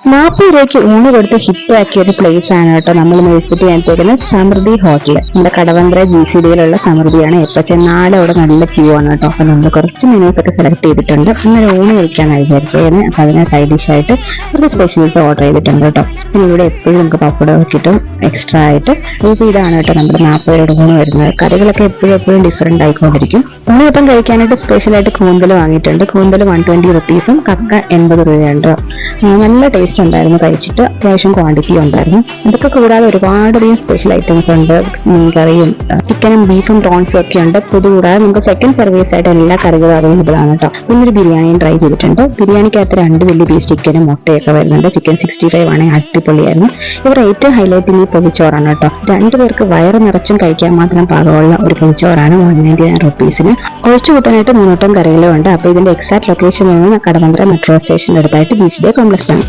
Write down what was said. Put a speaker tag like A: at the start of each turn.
A: 40 രൂപയ്ക്ക് ഊണ് കൊടുത്ത് ഹിറ്റാക്കിയ ഒരു പ്ലേസ് ആണ് കേട്ടോ നമ്മൾ വിസിറ്റ് ചെയ്യാൻ പോകുന്നത് സമൃദ്ധി ഹോട്ടൽ. നമ്മുടെ കടവന്ത്ര GCDയിലുള്ള സമൃദ്ധിയാണ്. എപ്പോൾ ചെന്നാലും അവിടെ നല്ല ക്യൂ ആണ് കേട്ടോ. അപ്പൊ നമ്മൾ കുറച്ച് മെനൂസ് ഒക്കെ സെലക്ട് ചെയ്തിട്ടുണ്ട്. അങ്ങനെ ഊണ് കഴിക്കാനാണ് വിചാരിച്ചത്. അപ്പൊ അതിനെ സൈഡ് ഡിഷ് ആയിട്ട് ഒരു സ്പെഷ്യൽസ് ഓർഡർ ചെയ്തിട്ടുണ്ട് കേട്ടോ. പിന്നെ ഇവിടെ എപ്പോഴും നമുക്ക് പപ്പടം കിട്ടും എക്സ്ട്രാ ആയിട്ട്. ഇപ്പൊ ഇതാണ് കേട്ടോ നമ്മുടെ 40 രൂപയുടെ ഊണ് വരുന്നത്. കറികളൊക്കെ എപ്പോഴും ഡിഫറെന്റ് ആയിക്കൊണ്ടിരിക്കും. ഊണിപ്പം കഴിക്കാനായിട്ട് സ്പെഷ്യലായിട്ട് കൂന്തൽ വാങ്ങിയിട്ടുണ്ട്. കൂന്തൽ 120 റുപ്പീസും കക്ക 80 രൂപയുണ്ട്. നല്ല ടേസ്റ്റ് ഉണ്ടായിരുന്നു. കഴിച്ചിട്ട് അത്യാവശ്യം ക്വാണ്ടിറ്റി ഉണ്ടായിരുന്നു. ഇതൊക്കെ കൂടാതെ ഒരുപാടധികം സ്പെഷ്യൽ ഐറ്റംസ് ഉണ്ട്. മീൻകറിയും ചിക്കനും ബീഫും പ്രോൺസും ഒക്കെ ഉണ്ട്. കൂടാതെ നമുക്ക് സെക്കൻഡ് സർവീസ് ആയിട്ട് എല്ലാ കറികളും അവൈലബിൾ ആണ് കേട്ടോ. പിന്നെ ഒരു ബിരിയാണിയും ട്രൈ ചെയ്തിട്ടുണ്ട്. ബിരിയാണിക്കകത്ത് 2 വലിയ പീസ് ചിക്കനും മുട്ടയൊക്കെ വരുന്നുണ്ട്. ചിക്കൻ 65 ആണെങ്കിൽ അടിപൊളിയായിരുന്നു. ഇവർ ഏറ്റവും ഹൈലൈറ്റ് ഈ പൊതിച്ചോറാണ് കേട്ടോ. 2 പേർക്ക് വയറ് നിറച്ചും കഴിക്കാൻ മാത്രം പാകമുള്ള ഒരു പൊതിച്ചോറാണ് 199 റുപ്പീസിന്. ഒഴിച്ചു കൂട്ടാനായിട്ട് 3 കറികളും ഉണ്ട്. അപ്പോൾ ഇതിന്റെ എക്സാക്ട് ലൊക്കേഷൻ കടവന്ത്ര മെട്രോ സ്റ്റേഷൻ്റെ അടുത്തായിട്ട് GCD കോംപ്ലക്സ് ആണ്.